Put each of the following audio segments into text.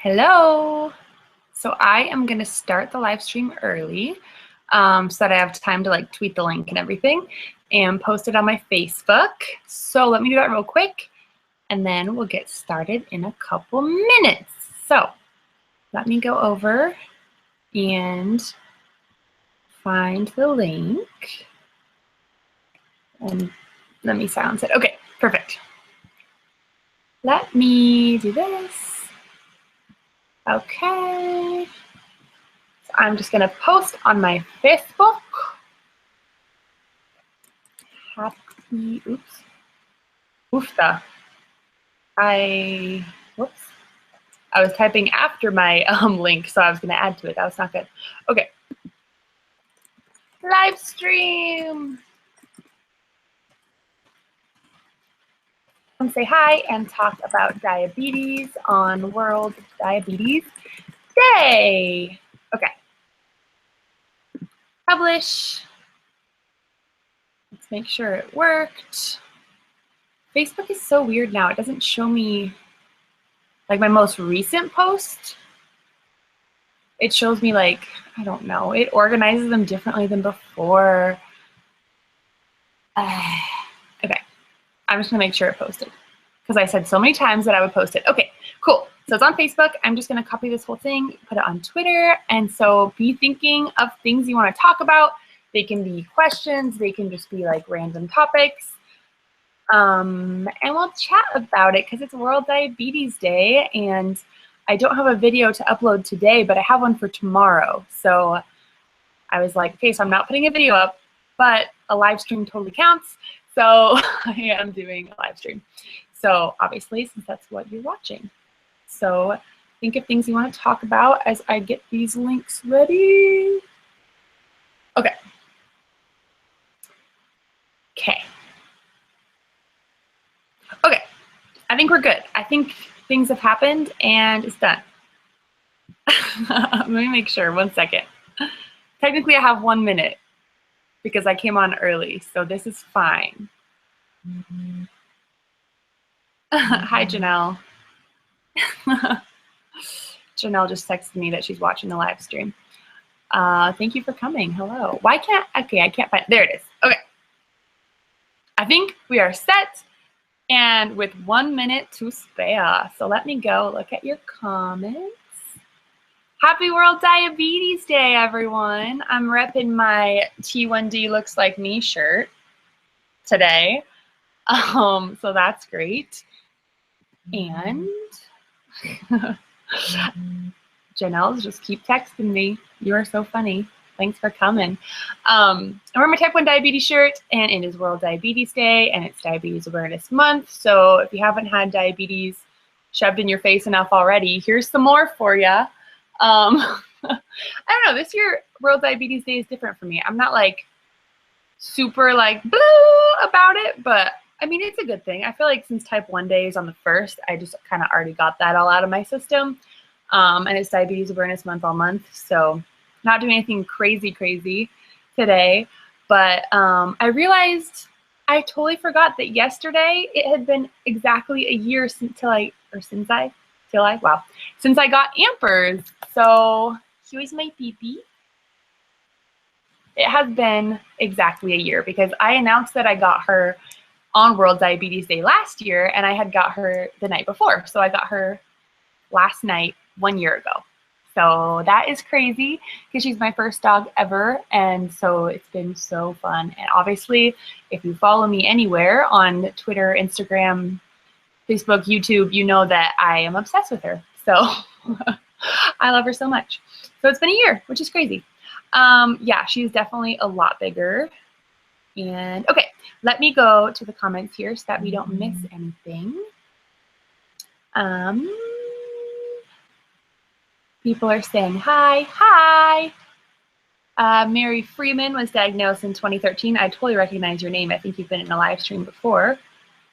Hello. So I am going to start the live stream early so that I have time to tweet the link and everything and post it on my Facebook. So let me do that real quick and then we'll get started in a couple minutes. So let me go over and find the link and let me silence it. Okay, perfect. Let me do this. Okay. So I'm just going to post on my Facebook. Oops. Oofta. Whoops. I was typing after my link, so I was going to add to it. That was not good. Okay. Live stream. Say hi and talk about diabetes on World Diabetes Day. Okay. Publish. Let's make sure it worked. Facebook is so weird now. It doesn't show me my most recent post. It shows me I don't know. It organizes them differently than before. Okay. I'm just gonna make sure it posted because I said so many times that I would post it. Okay, cool. So it's on Facebook. I'm just gonna copy this whole thing, put it on Twitter. And so be thinking of things you wanna talk about. They can be questions. They can just be random topics. And we'll chat about it because it's World Diabetes Day and I don't have a video to upload today, but I have one for tomorrow. So I was like, okay, so I'm not putting a video up, but a live stream totally counts. So I am doing a live stream. So obviously, since that's what you're watching. So think of things you want to talk about as I get these links ready. Okay. Okay. Okay. I think we're good. I think things have happened and it's done. Let me make sure. 1 second. Technically, I have 1 minute because I came on early, so this is fine. Hi, Janelle. Janelle just texted me that she's watching the live stream. Thank you for coming. Hello. Why can't, okay, I can't find, there it is. Okay. I think we are set and with 1 minute to spare. So let me go look at your comments. Happy World Diabetes Day, everyone. I'm repping my T1D Looks Like Me shirt today. So that's great. And Janelle, just keep texting me. You are so funny. Thanks for coming. I'm wearing my type 1 diabetes shirt, and it is World Diabetes Day, and it's Diabetes Awareness Month. So if you haven't had diabetes shoved in your face enough already, here's some more for you. I don't know, this year World Diabetes Day is different for me. I'm not super boo about it, but I mean, it's a good thing. I feel like since type 1 day is on the 1st, I just kind of already got that all out of my system. And it's Diabetes Awareness Month all month. So not doing anything crazy today, but I realized I totally forgot that yesterday it had been exactly a year since I got Ampers. So here's my pee-pee. It has been exactly a year because I announced that I got her on World Diabetes Day last year and I had got her the night before. So I got her last night 1 year ago. So that is crazy because she's my first dog ever. And so it's been so fun. And obviously, if you follow me anywhere on Twitter, Instagram, Facebook, YouTube, you know that I am obsessed with her. So I love her so much. So it's been a year, which is crazy. Yeah, she's definitely a lot bigger. And okay, let me go to the comments here so that we don't miss anything. People are saying hi. Hi. Mary Freeman was diagnosed in 2013. I totally recognize your name. I think you've been in a live stream before.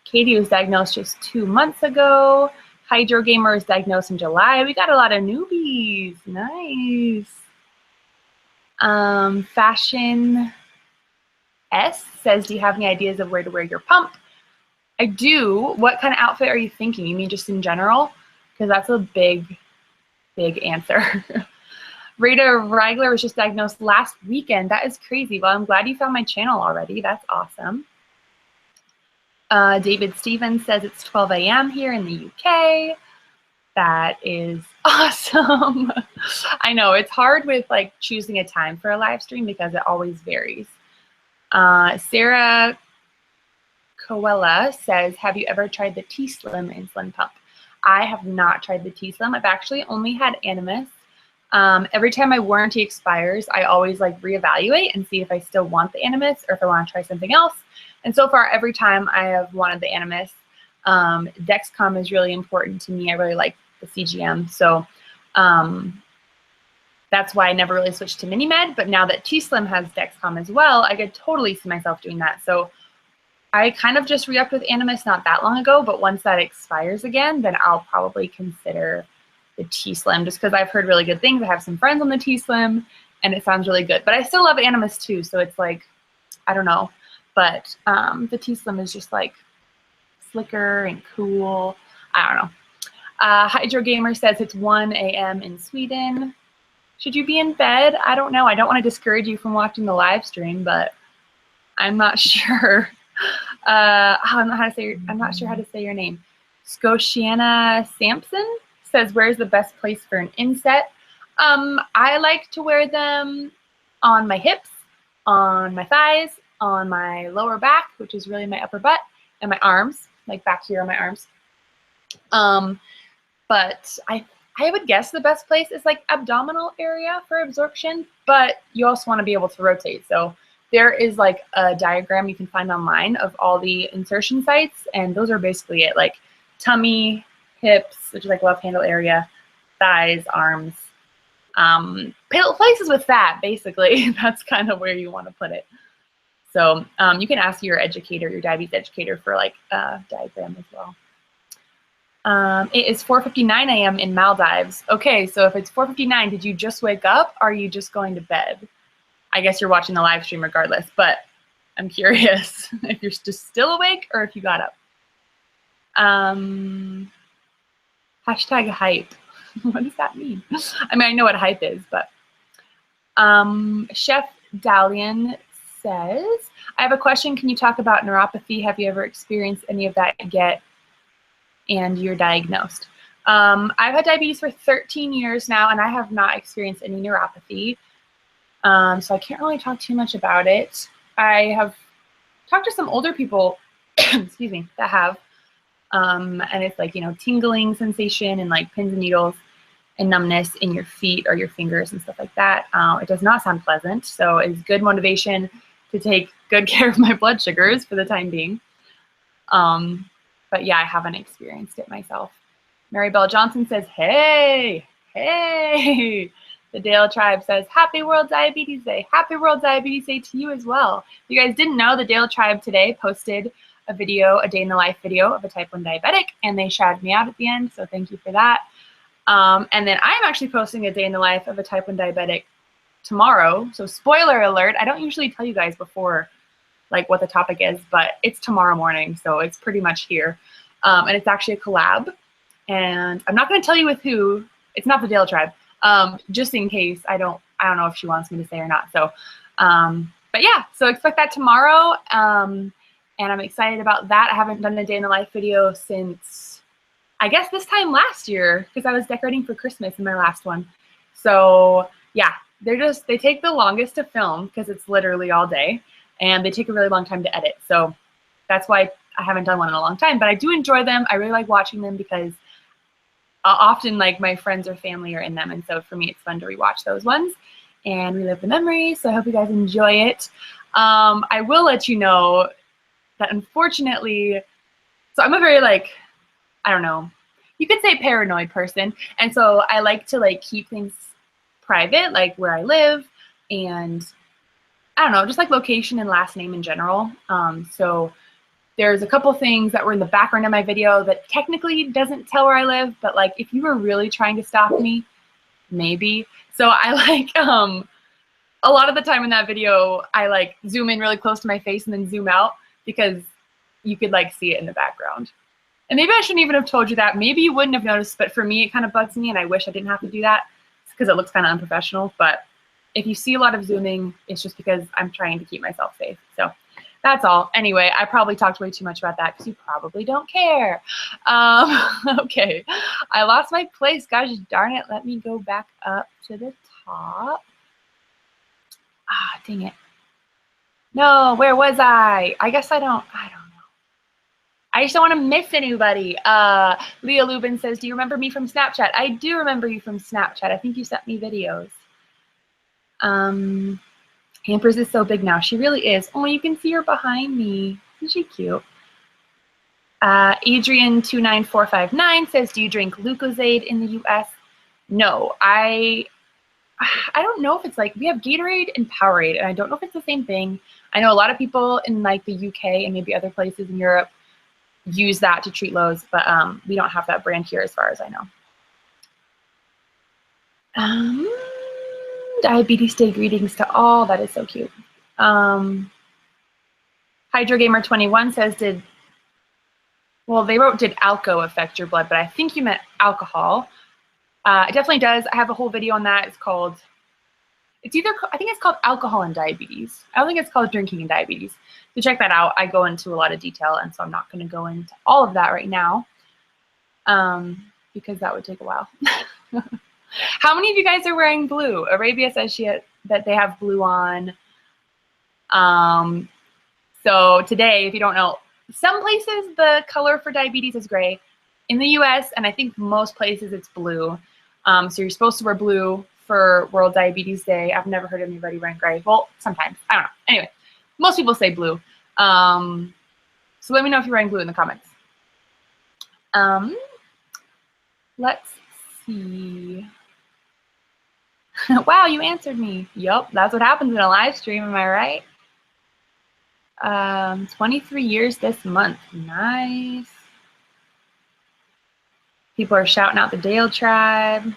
Katie was diagnosed just 2 months ago. Hydro Gamer was diagnosed in July. We got a lot of newbies. Nice. Fashion S says, do you have any ideas of where to wear your pump? I do. What kind of outfit are you thinking? You mean just in general? Because that's a big big answer. Rita Reigler was just diagnosed last weekend. That is crazy. Well, I'm glad you found my channel already. That's awesome. David Stevens says it's 12 a.m. here in the UK. That is awesome. I know it's hard with like choosing a time for a live stream because it always varies. Sarah Coella says, have you ever tried the T-Slim insulin pump? I have not tried the T-Slim. I've actually only had Animus. Every time my warranty expires, I always like reevaluate and see if I still want the Animus or if I want to try something else. And so far, every time I have wanted the Animus. Dexcom is really important to me. I really like the CGM. So that's why I never really switched to MiniMed. But now that T-Slim has Dexcom as well, I could totally see myself doing that. So I kind of just re-upped with Animus not that long ago. But once that expires again, then I'll probably consider the T-Slim just because I've heard really good things. I have some friends on the T-Slim and it sounds really good. But I still love Animus too. So it's like, I don't know. But the T-Slim is just like slicker and cool. I don't know. Hydro Gamer says it's 1 a.m. in Sweden. Should you be in bed? I don't know. I don't want to discourage you from watching the live stream, but I'm not sure. I'm not sure how to say your name. Scotiana Sampson says, where's the best place for an inset? I like to wear them on my hips, on my thighs, on my lower back, which is really my upper butt, and my arms, like back here on my arms. But I would guess the best place is like abdominal area for absorption, but you also want to be able to rotate. So there is like a diagram you can find online of all the insertion sites, and those are basically it, like tummy, hips, which is like love handle area, thighs, arms, places with fat, basically. That's kind of where you want to put it. So you can ask your educator, your diabetes educator, for like a diagram as well. It is 4:59 a.m. in Maldives. Okay, so if it's 4:59, did you just wake up? Or are you just going to bed? I guess you're watching the live stream regardless, but I'm curious if you're just still awake or if you got up. Hashtag hype. What does that mean? I mean, I know what hype is, but Chef Dalian says, I have a question. Can you talk about neuropathy? Have you ever experienced any of that yet? And you're diagnosed. I've had diabetes for 13 years now, and I have not experienced any neuropathy. So I can't really talk too much about it. I have talked to some older people, excuse me, that have, and it's like, you know, tingling sensation and like pins and needles and numbness in your feet or your fingers and stuff like that. It does not sound pleasant. So it's good motivation to take good care of my blood sugars for the time being. But yeah, I haven't experienced it myself. Mary Bell Johnson says, hey, hey. The Dale Tribe says, happy World Diabetes Day. Happy World Diabetes Day to you as well. If you guys didn't know, the Dale Tribe today posted a video, a day in the life video of a type 1 diabetic, and they shouted me out at the end, so thank you for that. And then I'm actually posting a day in the life of a type 1 diabetic tomorrow. So spoiler alert, I don't usually tell you guys before like what the topic is, but it's tomorrow morning, so it's pretty much here. And it's actually a collab. And I'm not going to tell you with who. It's not the Dale Tribe. Just in case. I don't know if she wants me to say or not. So, but yeah, so expect that tomorrow. And I'm excited about that. I haven't done a day in the life video since, I guess, this time last year, because I was decorating for Christmas in my last one. So yeah, they take the longest to film because it's literally all day, and they take a really long time to edit. So that's why I haven't done one in a long time, but I do enjoy them. I really like watching them because often like my friends or family are in them. And so for me, it's fun to rewatch those ones and relive the memories. So I hope you guys enjoy it. I will let you know that unfortunately, so I'm a very like, I don't know, you could say paranoid person. And so I like to like keep things private, like where I live and I don't know, just like location and last name in general. So there's a couple things that were in the background of my video that technically doesn't tell where I live, but like if you were really trying to stalk me, maybe. So I like, a lot of the time in that video, I like zoom in really close to my face and then zoom out because you could like see it in the background. And maybe I shouldn't even have told you that. Maybe you wouldn't have noticed, but for me, it kind of bugs me, and I wish I didn't have to do that because it looks kind of unprofessional. But if you see a lot of zooming, it's just because I'm trying to keep myself safe. So that's all. Anyway, I probably talked way too much about that because you probably don't care. Okay, I lost my place. Gosh darn it. Let me go back up to the top. Ah, dang it. No, where was I? I guess I don't know. I just don't want to miss anybody. Leah Lubin says, do you remember me from Snapchat? I do remember you from Snapchat. I think you sent me videos. Hampers is so big now. She really is. Oh, you can see her behind me. Isn't she cute? Adrian29459 says, do you drink Lucozade in the US? No, I don't know if it's like, we have Gatorade and Powerade, and I don't know if it's the same thing. I know a lot of people in like the UK and maybe other places in Europe use that to treat lows, but we don't have that brand here as far as I know. Diabetes Day greetings to all. That is so cute. HydroGamer21 says, they wrote, did alco affect your blood? But I think you meant alcohol. It definitely does. I have a whole video on that. I think it's called Alcohol and Diabetes. I don't think it's called Drinking and Diabetes. So check that out. I go into a lot of detail, and so I'm not going to go into all of that right now because that would take a while. How many of you guys are wearing blue? Arabia says that they have blue on. So today, if you don't know, some places the color for diabetes is gray. In the US, and I think most places it's blue. So you're supposed to wear blue for World Diabetes Day. I've never heard of anybody wearing gray. Well, sometimes. I don't know. Anyway, most people say blue. So let me know if you're wearing blue in the comments. Let's see. Wow, you answered me. Yup, that's what happens in a live stream, am I right? 23 years this month. Nice. People are shouting out the Dale tribe.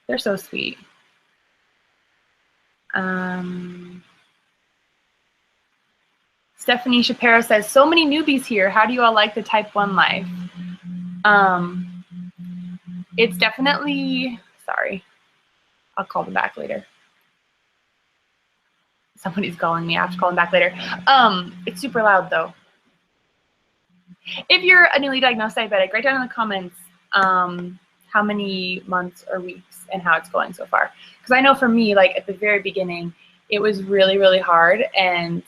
They're so sweet. Stephanie Shapiro says, so many newbies here. How do you all like the type 1 life? It's definitely, sorry, I'll call them back later. Somebody's calling me. I have to call them back later. It's super loud though. If you're a newly diagnosed diabetic, write down in the comments how many months or weeks and how it's going so far. Because I know for me, like at the very beginning, it was really, really hard. And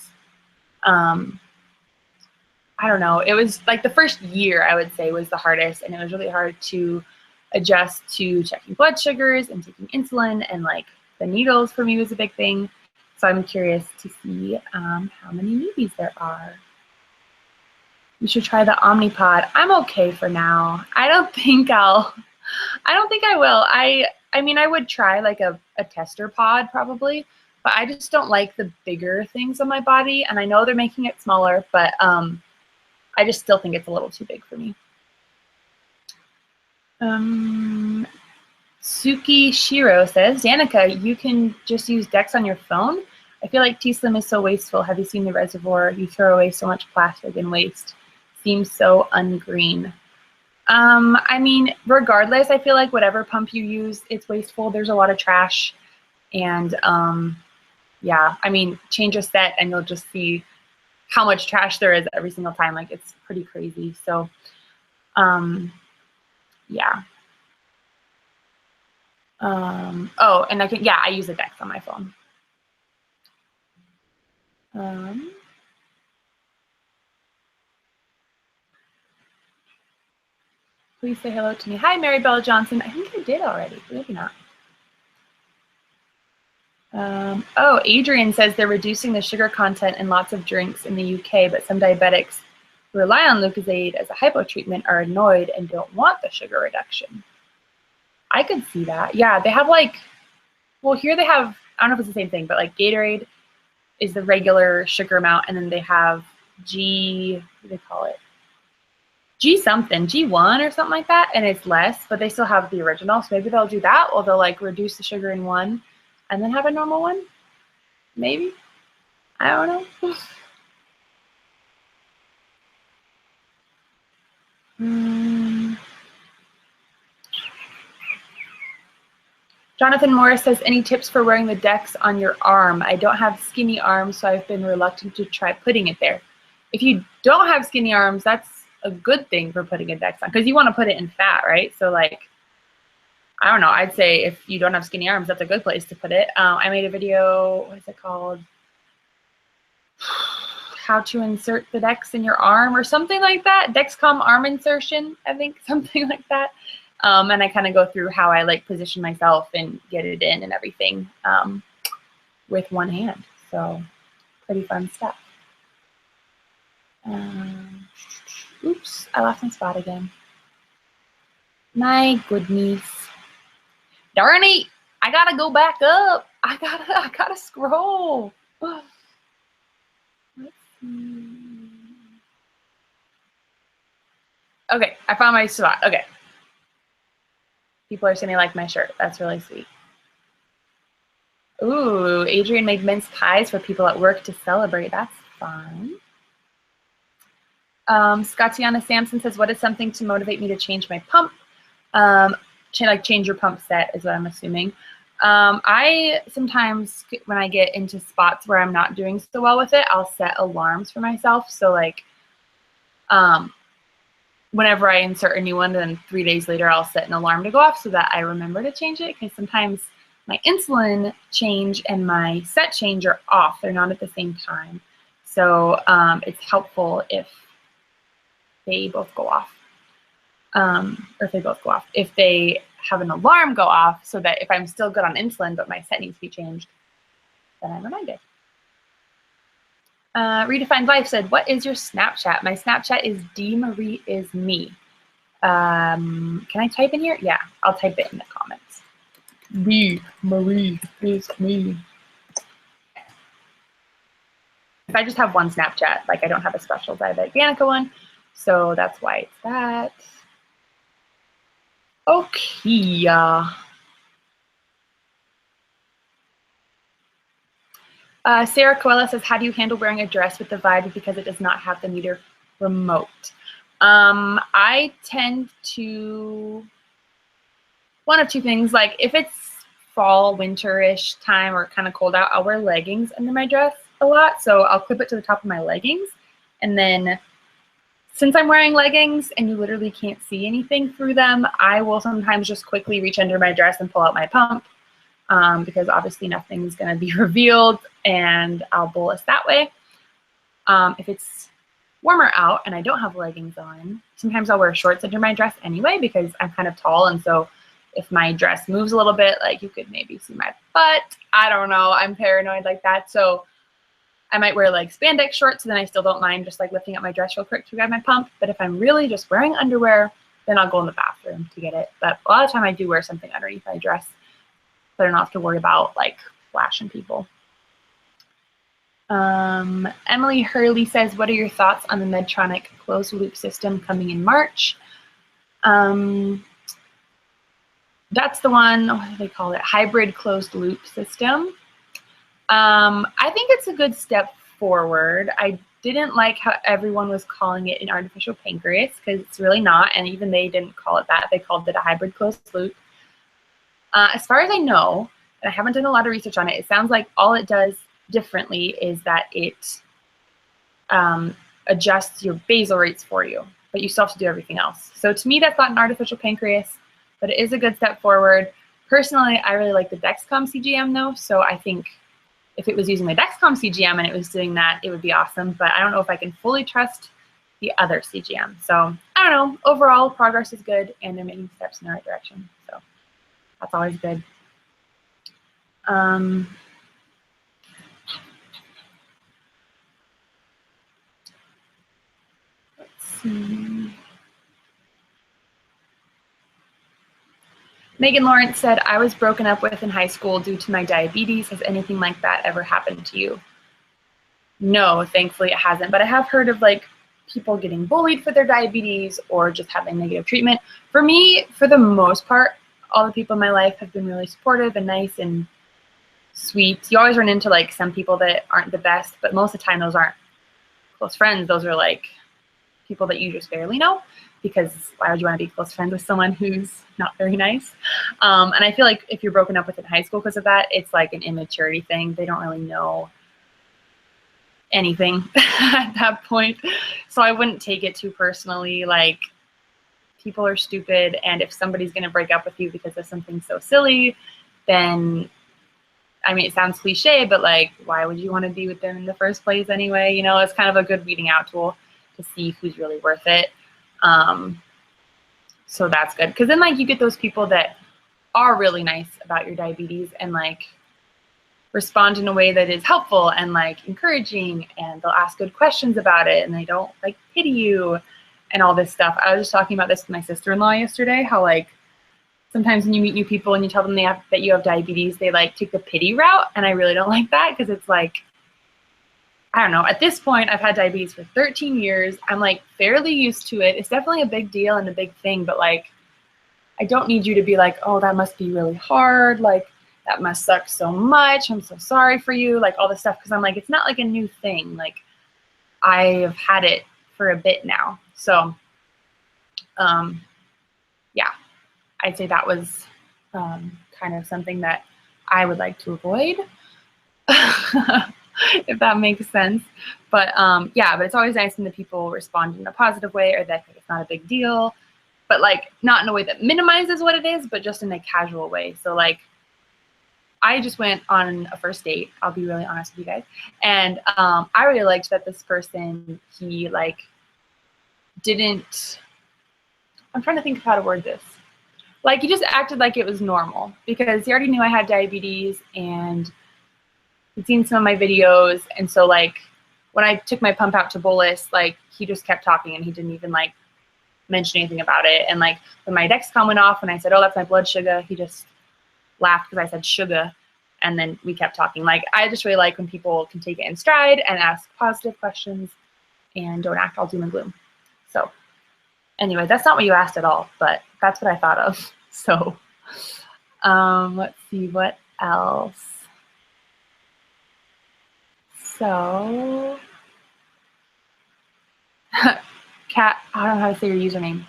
I don't know, it was like the first year I would say was the hardest. And it was really hard to adjust to checking blood sugars and taking insulin, and like the needles for me was a big thing. So I'm curious to see how many newbies there are. You should try the Omnipod. I'm okay for now. I don't think I will. I mean, I would try like a tester pod probably, but I just don't like the bigger things on my body. And I know they're making it smaller, but I just still think it's a little too big for me. Suki Shiro says, Danica, you can just use Dex on your phone? I feel like T-Slim is so wasteful. Have you seen the reservoir? You throw away so much plastic and waste. Seems so ungreen. I mean, regardless, I feel like whatever pump you use, it's wasteful. There's a lot of trash. And yeah, I mean, change a set and you'll just see how much trash there is every single time. Like, it's pretty crazy. So, yeah. Oh, and I use a Dex on my phone. Please say hello to me. Hi, Mary Bella Johnson. I think I did already. Maybe not. Oh, Adrian says they're reducing the sugar content in lots of drinks in the UK, but some diabetics who rely on Lucozade as a hypo treatment are annoyed and don't want the sugar reduction. I could see that. Yeah, they have like, well, here they have, I don't know if it's the same thing, but like Gatorade is the regular sugar amount, and then they have what do they call it? G something, G1 or something like that, and it's less, but they still have the original. So maybe they'll do that, or they'll like reduce the sugar in one and then have a normal one. Maybe. I don't know. Jonathan Morris says, any tips for wearing the Dex on your arm? I don't have skinny arms, so I've been reluctant to try putting it there. If you don't have skinny arms, that's a good thing for putting a Dex on, because you want to put it in fat, right? So like, I don't know, I'd say if you don't have skinny arms, that's a good place to put it. I made a video, what is it called? How to insert the Dex in your arm or something like that. Dexcom arm insertion, I think, something like that. And I kind of go through how I like position myself and get it in and everything with one hand. So pretty fun stuff. Oops, I lost my spot again. My goodness. Darn it, I gotta go back up. I gotta scroll. Let's see. Okay, I found my spot. Okay. People are saying they like my shirt. That's really sweet. Ooh, Adrian made mince pies for people at work to celebrate. That's fun. Scottiana Sampson says, what is something to motivate me to change my pump? Change your pump set is what I'm assuming. I sometimes, when I get into spots where I'm not doing so well with it, I'll set alarms for myself. So like, whenever I insert a new one, then 3 days later, I'll set an alarm to go off so that I remember to change it. Because sometimes my insulin change and my set change are off. They're not at the same time. So it's helpful if they both go off. Or if they both go off. If they have an alarm go off, so that if I'm still good on insulin, but my set needs to be changed, then I'm reminded. Redefined Life said, what is your Snapchat? My Snapchat is dmarieisme. Can I type in here? Yeah, I'll type it in the comments. dmarieisme. If I just have one Snapchat, like I don't have a special Diabetic Danica one, so that's why it's that. Okay. Sarah Coella says, how do you handle wearing a dress with the Vibe because it does not have the meter remote? I tend to, one of two things, like if it's fall, winter-ish time or kind of cold out, I'll wear leggings under my dress a lot. So I'll clip it to the top of my leggings. And then since I'm wearing leggings and you literally can't see anything through them, I will sometimes just quickly reach under my dress and pull out my pump. Because obviously nothing is going to be revealed, and I'll bolus that way. If it's warmer out and I don't have leggings on, sometimes I'll wear shorts under my dress anyway because I'm kind of tall, and so if my dress moves a little bit, like you could maybe see my butt. I don't know. I'm paranoid like that, so I might wear like spandex shorts, so then I still don't mind just like lifting up my dress real quick to grab my pump. But if I'm really just wearing underwear, then I'll go in the bathroom to get it. But a lot of the time I do wear something underneath my dress, so I don't have to worry about like flashing people. Emily Hurley says, what are your thoughts on the Medtronic closed loop system coming in March? That's the one, what do they call it? Hybrid closed loop system. I think it's a good step forward. I didn't like how everyone was calling it an artificial pancreas because it's really not, and even they didn't call it that. They called it a hybrid closed loop. As far as I know, and I haven't done a lot of research on it, it sounds like all it does differently is that it adjusts your basal rates for you, but you still have to do everything else. So to me, that's not an artificial pancreas, but it is a good step forward. Personally, I really like the Dexcom CGM though, so I think if it was using the Dexcom CGM and it was doing that, it would be awesome, but I don't know if I can fully trust the other CGM. So I don't know, overall progress is good and they're making steps in the right direction, so that's always good. Let's see. Megan Lawrence said, I was broken up with in high school due to my diabetes. Has anything like that ever happened to you? No, thankfully it hasn't, but I have heard of like people getting bullied for their diabetes or just having negative treatment. For me, for the most part, all the people in my life have been really supportive and nice and sweet. You always run into like some people that aren't the best, but most of the time those aren't close friends. Those are like people that you just barely know. because why would you want to be close friends with someone who's not very nice? And I feel like if you're broken up with in high school because of that, it's like an immaturity thing. They don't really know anything at that point. So I wouldn't take it too personally. Like, people are stupid, and if somebody's going to break up with you because of something so silly, then, I mean, it sounds cliche, but like, why would you want to be with them in the first place anyway? You know, it's kind of a good weeding out tool to see who's really worth it. So that's good. Because then, like, you get those people that are really nice about your diabetes and like respond in a way that is helpful and like encouraging, and they'll ask good questions about it, and they don't like pity you and all this stuff. I was just talking about this with my sister-in-law yesterday, how like sometimes when you meet new people and you tell them that you have diabetes, they like take the pity route, and I really don't like that, because it's like, I don't know, at this point I've had diabetes for 13 years. I'm like fairly used to it. It's definitely a big deal and a big thing, but like, I don't need you to be like, oh, that must be really hard, like that must suck so much, I'm so sorry for you, like all this stuff, because I'm like, it's not like a new thing. Like, I have had it for a bit now. So yeah, I'd say that was kind of something that I would like to avoid, if that makes sense. But yeah, but it's always nice when the people respond in a positive way, or that it's not a big deal, but like not in a way that minimizes what it is, but just in a casual way. So like, I just went on a first date, I'll be really honest with you guys, and I really liked that this person, he like didn't, I'm trying to think of how to word this. Like, he just acted like it was normal, because he already knew I had diabetes and he'd seen some of my videos. And so like, when I took my pump out to bolus, like he just kept talking, and he didn't even like mention anything about it. And like, when my Dexcom went off and I said, oh, that's my blood sugar, he just laughed because I said sugar. And then we kept talking. Like, I just really like when people can take it in stride and ask positive questions and don't act all doom and gloom. So anyway, that's not what you asked at all, but that's what I thought of. So let's see what else. So Cat, I don't know how to say your username.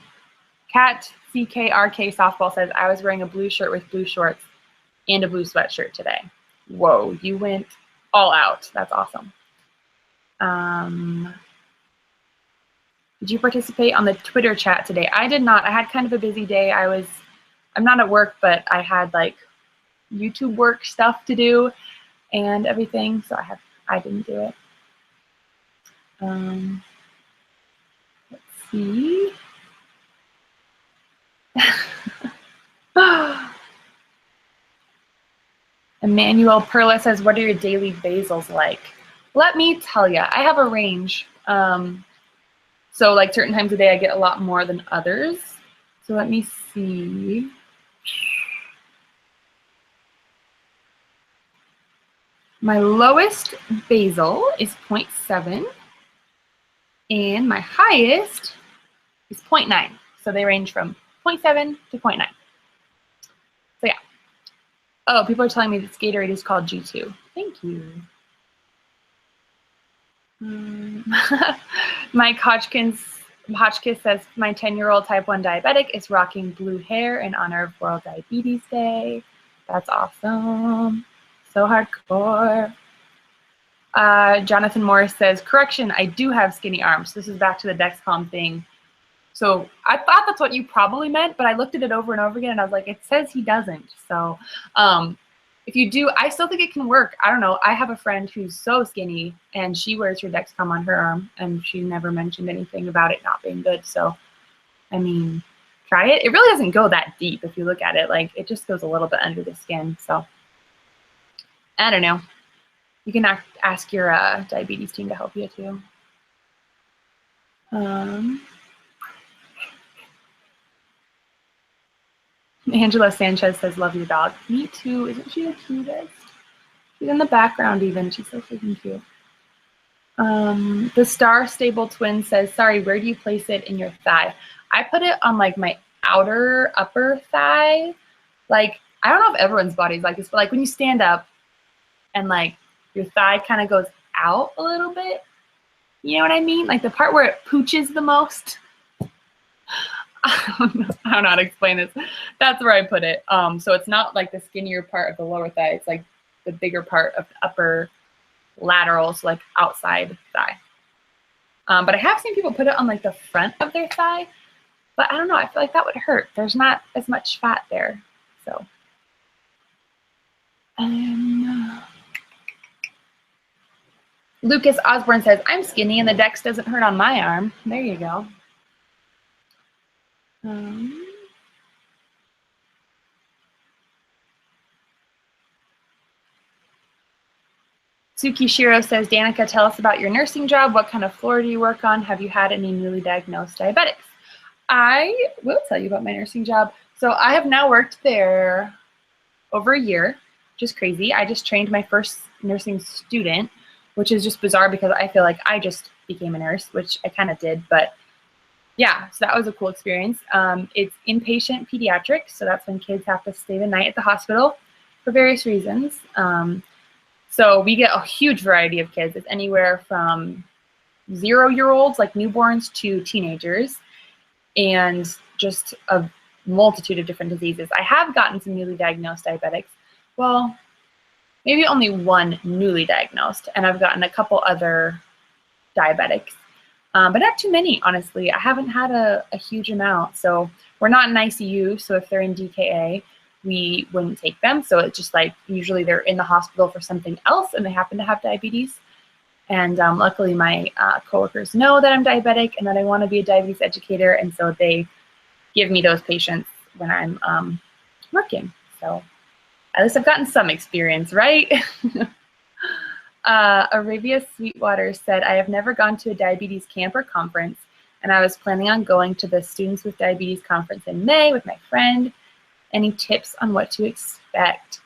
Cat CKRK Softball says, I was wearing a blue shirt with blue shorts and a blue sweatshirt today. Whoa, you went all out. That's awesome. Did you participate on the Twitter chat today? I did not. I had kind of a busy day. I'm not at work, but I had like YouTube work stuff to do and everything, so I didn't do it. Let's see. Emmanuel Perla says, what are your daily basals like? Let me tell you, I have a range. So like certain times of the day I get a lot more than others. So let me see. My lowest basal is 0.7 and my highest is 0.9. So they range from 0.7 to 0.9. So yeah. Oh, people are telling me that Gatorade is called G2. Thank you. Mike Hotchkiss says, my 10-year-old type 1 diabetic is rocking blue hair in honor of World Diabetes Day. That's awesome. So hardcore. Jonathan Morris says, correction, I do have skinny arms. This is back to the Dexcom thing. So I thought that's what you probably meant, but I looked at it over and over again, and I was like, it says he doesn't. So if you do, I still think it can work. I don't know. I have a friend who's so skinny, and she wears her Dexcom on her arm, and she never mentioned anything about it not being good. So, I mean, try it. It really doesn't go that deep if you look at it. Like, it just goes a little bit under the skin. So, I don't know. You can ask your diabetes team to help you too. Angela Sanchez says, love your dog. Me too. Isn't she the cutest? She's in the background even. She's so freaking cute. The Star Stable Twin says, sorry, where do you place it in your thigh? I put it on like my outer upper thigh. Like, I don't know if everyone's body's like this, but like when you stand up and like your thigh kind of goes out a little bit. You know what I mean? Like the part where it pooches the most. I don't know how to explain this. That's where I put it. So it's not like the skinnier part of the lower thigh. It's like the bigger part of the upper lateral, so like outside thigh. But I have seen people put it on like the front of their thigh, but I don't know. I feel like that would hurt. There's not as much fat there. So. Lucas Osborne says, I'm skinny and the Dex doesn't hurt on my arm. There you go. Suki Shiro says, Danica, tell us about your nursing job. What kind of floor do you work on? Have you had any newly diagnosed diabetics? I will tell you about my nursing job. So I have now worked there over a year, which is crazy. I just trained my first nursing student, which is just bizarre because I feel like I just became a nurse, which I kind of did. But yeah, so that was a cool experience. It's inpatient pediatric, so that's when kids have to stay the night at the hospital for various reasons. So we get a huge variety of kids. It's anywhere from 0-year-olds, like newborns, to teenagers, and just a multitude of different diseases. I have gotten some newly diagnosed diabetics. Well, maybe only one newly diagnosed, and I've gotten a couple other diabetics, but not too many, honestly. I haven't had a huge amount. So we're not in ICU, so if they're in DKA, we wouldn't take them. So it's just like usually they're in the hospital for something else and they happen to have diabetes. And luckily my coworkers know that I'm diabetic and that I want to be a diabetes educator, and so they give me those patients when I'm working. So at least I've gotten some experience, right? Arabia Sweetwater said, I have never gone to a diabetes camp or conference, and I was planning on going to the Students with Diabetes conference in May with my friend. Any tips on what to expect?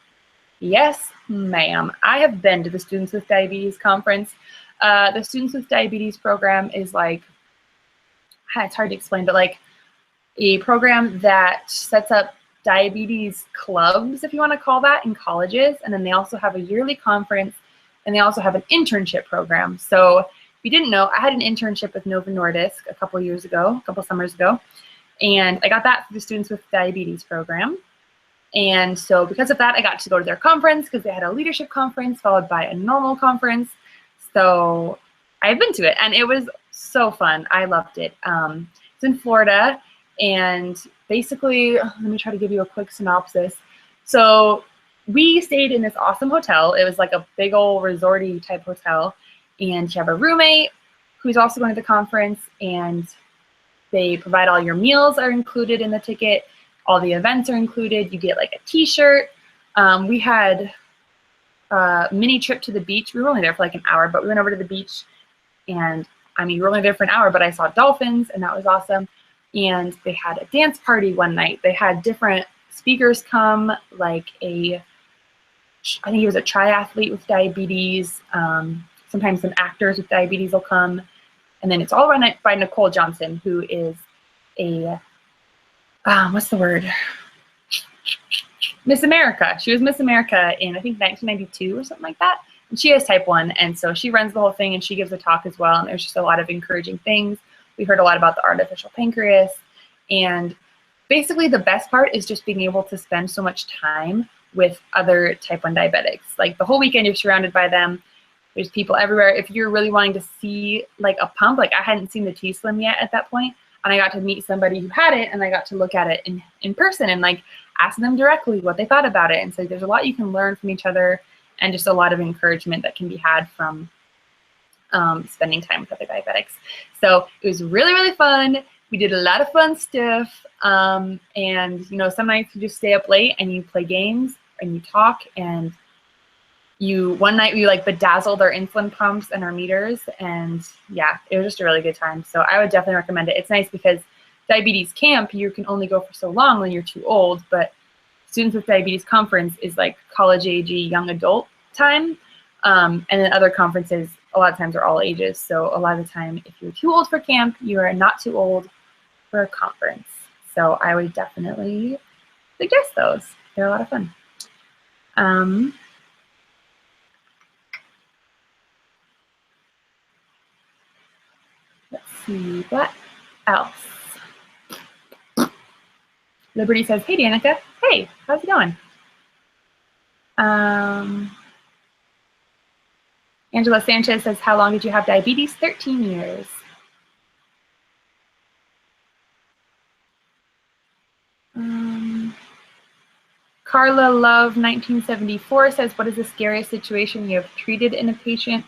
Yes, ma'am. I have been to the Students with Diabetes conference. The Students with Diabetes program is like, it's hard to explain, but like a program that sets up diabetes clubs, if you want to call that, in colleges. And then they also have a yearly conference, and they also have an internship program. So if you didn't know, I had an internship with Novo Nordisk a couple summers ago. And I got that through the Students with Diabetes program. And so because of that, I got to go to their conference because they had a leadership conference followed by a normal conference. So I've been to it, and it was so fun. I loved it. It's in Florida, and basically, let me try to give you a quick synopsis. So we stayed in this awesome hotel. It was like a big old resorty type hotel, and you have a roommate who's also going to the conference, and they provide all your meals are included in the ticket. All the events are included. You get like a t-shirt. We had a mini trip to the beach. We were only there for like an hour, but we went over to the beach, and I mean, we were only there for an hour, but I saw dolphins, and that was awesome. And they had a dance party one night. They had different speakers come, like I think he was a triathlete with diabetes. Sometimes some actors with diabetes will come. And then it's all run by Nicole Johnson, who is a, what's the word? Miss America. She was Miss America in, I think, 1992 or something like that. And she has type 1. And so she runs the whole thing, and she gives a talk as well. And there's just a lot of encouraging things. We heard a lot about the artificial pancreas. And basically the best part is just being able to spend so much time with other type 1 diabetics. Like the whole weekend, you're surrounded by them. There's people everywhere. If you're really wanting to see like a pump, like I hadn't seen the T-Slim yet at that point, and I got to meet somebody who had it, and I got to look at it in person and like ask them directly what they thought about it. And so there's a lot you can learn from each other, and just a lot of encouragement that can be had from spending time with other diabetics. So it was really, really fun. We did a lot of fun stuff. And you know, some nights you just stay up late and you play games and you talk, and one night we like bedazzled our insulin pumps and our meters, and yeah, it was just a really good time. So I would definitely recommend it. It's nice because diabetes camp, you can only go for so long when you're too old, but Students with Diabetes conference is like college-agey young adult time. And then other conferences, a lot of times are all ages. So a lot of the time, if you're too old for camp, you are not too old for a conference. So I would definitely suggest those. They're a lot of fun. Let's see, what else? Liberty says, hey, Danica. Hey, how's it going? Angela Sanchez says, how long did you have diabetes? 13 years. Carla Love 1974 says, what is the scariest situation you have treated in a patient?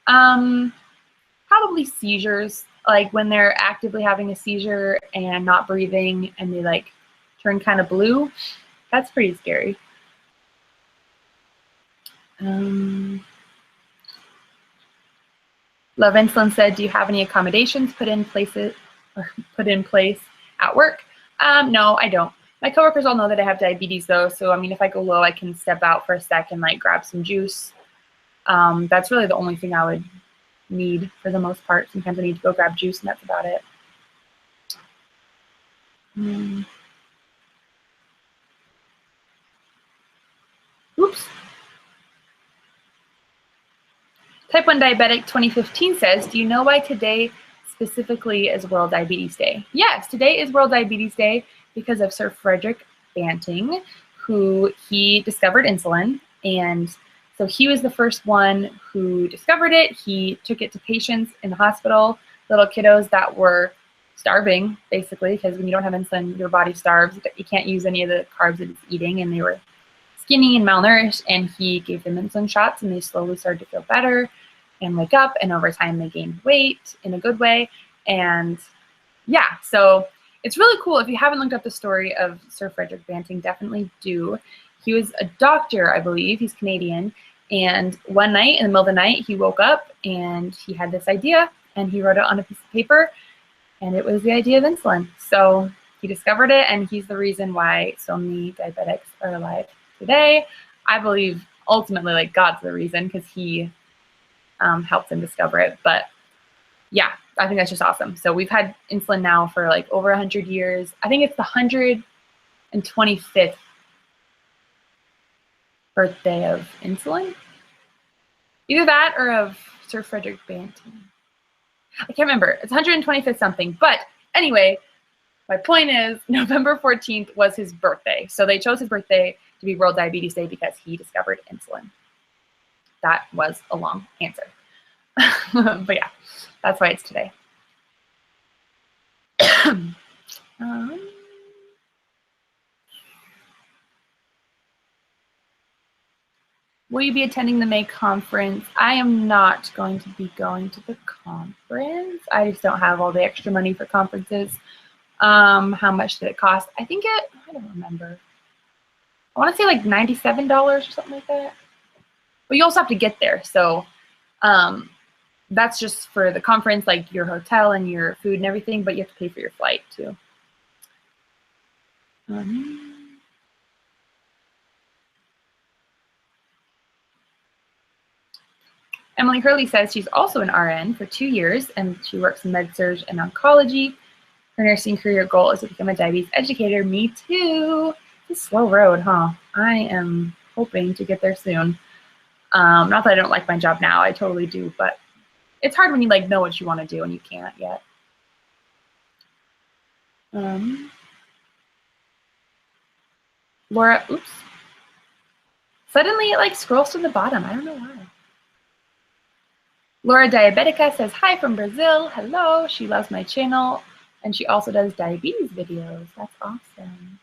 Probably seizures, like when they're actively having a seizure and not breathing and they like turn kind of blue. That's pretty scary. Love Insulin said, do you have any accommodations put in place at work? No, I don't. My coworkers all know that I have diabetes though, so I mean, if I go low, I can step out for a sec and like grab some juice. That's really the only thing I would need for the most part. Sometimes I need to go grab juice and that's about it. Oops. Type 1 Diabetic 2015 says, do you know why today specifically is World Diabetes Day? Yes, today is World Diabetes Day because of Sir Frederick Banting, who he discovered insulin. And so he was the first one who discovered it. He took it to patients in the hospital, little kiddos that were starving, basically, because when you don't have insulin, your body starves. You can't use any of the carbs that it's eating, and they were skinny and malnourished, and he gave them insulin shots, and they slowly started to feel better and wake up, and over time they gained weight in a good way. And yeah, so it's really cool. If you haven't looked up the story of Sir Frederick Banting, definitely do. He was a doctor, I believe. He's Canadian. And one night, in the middle of the night, he woke up and he had this idea, and he wrote it on a piece of paper, and it was the idea of insulin. So he discovered it, and he's the reason why so many diabetics are alive today. I believe ultimately like God's the reason, because he helped him discover it. But yeah, I think that's just awesome. So we've had insulin now for like over 100 years. I think it's the 125th birthday of insulin. Either that or of Sir Frederick Banting. I can't remember. It's 125th something. But anyway, my point is November 14th was his birthday. So they chose his birthday to be World Diabetes Day because he discovered insulin. That was a long answer. But yeah, that's why it's today. Will you be attending the May conference? I am not going to be going to the conference. I just don't have all the extra money for conferences. How much did it cost? I don't remember. I want to say like $97 or something like that. But you also have to get there. So that's just for the conference, like your hotel and your food and everything, but you have to pay for your flight too. Emily Hurley says she's also an RN for 2 years, and she works in med-surg and oncology. Her nursing career goal is to become a diabetes educator. Me too. It's a slow road, huh? I am hoping to get there soon. Not that I don't like my job now. I totally do, but it's hard when you like know what you want to do and you can't yet. Laura, oops. Suddenly it like scrolls to the bottom. I don't know why. Laura Diabetica says, hi from Brazil. Hello. She loves my channel, and she also does diabetes videos. That's awesome.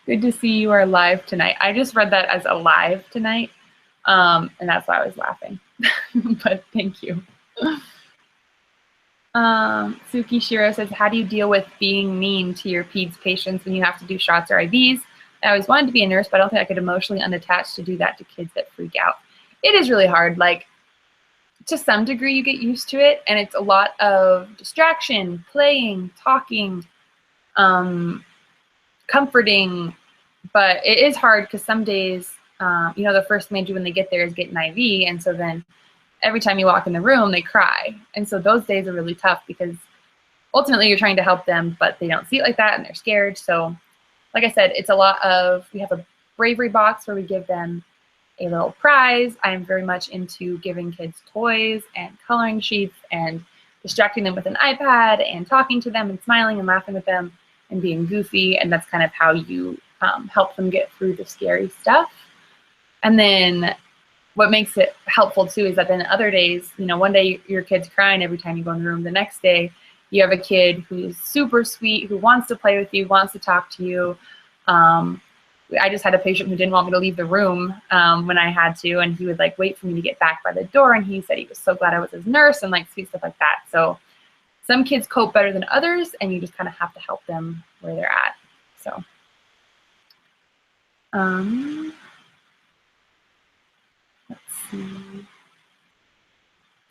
Good to see you are live tonight. I just read that as alive tonight, and that's why I was laughing. But thank you. Suki Shiro says, how do you deal with being mean to your peds patients when you have to do shots or IVs? I always wanted to be a nurse, but I don't think I could emotionally unattach to do that to kids that freak out. It is really hard. Like, to some degree, you get used to it, and it's a lot of distraction, playing, talking, comforting, but it is hard because some days, you know, the first thing they do when they get there is get an IV, and so then every time you walk in the room, they cry. And so those days are really tough because ultimately you're trying to help them, but they don't see it like that and they're scared. So like I said, it's a lot of, we have a bravery box where we give them a little prize. I'm very much into giving kids toys and coloring sheets and distracting them with an iPad and talking to them and smiling and laughing with them and being goofy. And that's kind of how you help them get through the scary stuff. And then what makes it helpful too is that then other days, you know, one day your kid's crying every time you go in the room. The next day you have a kid who's super sweet, who wants to play with you, wants to talk to you. I just had a patient who didn't want me to leave the room when I had to, and he would like wait for me to get back by the door, and he said he was so glad I was his nurse and like sweet stuff like that. So some kids cope better than others, and you just kind of have to help them where they're at. So let's see.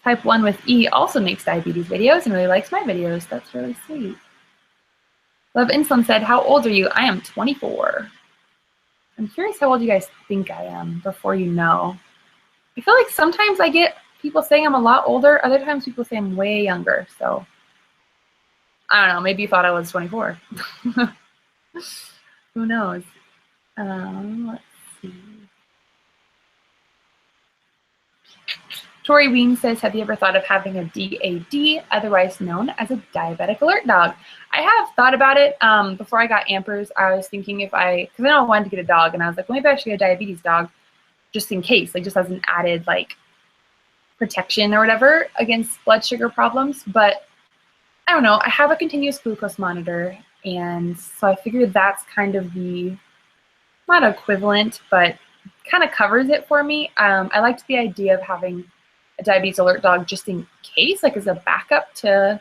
Type 1 with E also makes diabetes videos and really likes my videos. That's really sweet. Love Insulin said, how old are you? I am 24. I'm curious how old you guys think I am before you know. I feel like sometimes I get people saying I'm a lot older. Other times people say I'm way younger. So I don't know. Maybe you thought I was 24. Who knows? Let's see. Tori Ween says, have you ever thought of having a DAD, otherwise known as a diabetic alert dog? I have thought about it. Before I got Ampers, I was thinking because I know I wanted to get a dog, and I was like, well, maybe I should get a diabetes dog just in case, like just as an added like protection or whatever against blood sugar problems. But I don't know. I have a continuous glucose monitor, and so I figured that's kind of the, not equivalent, but kind of covers it for me. I liked the idea of having a diabetes alert dog just in case, like as a backup to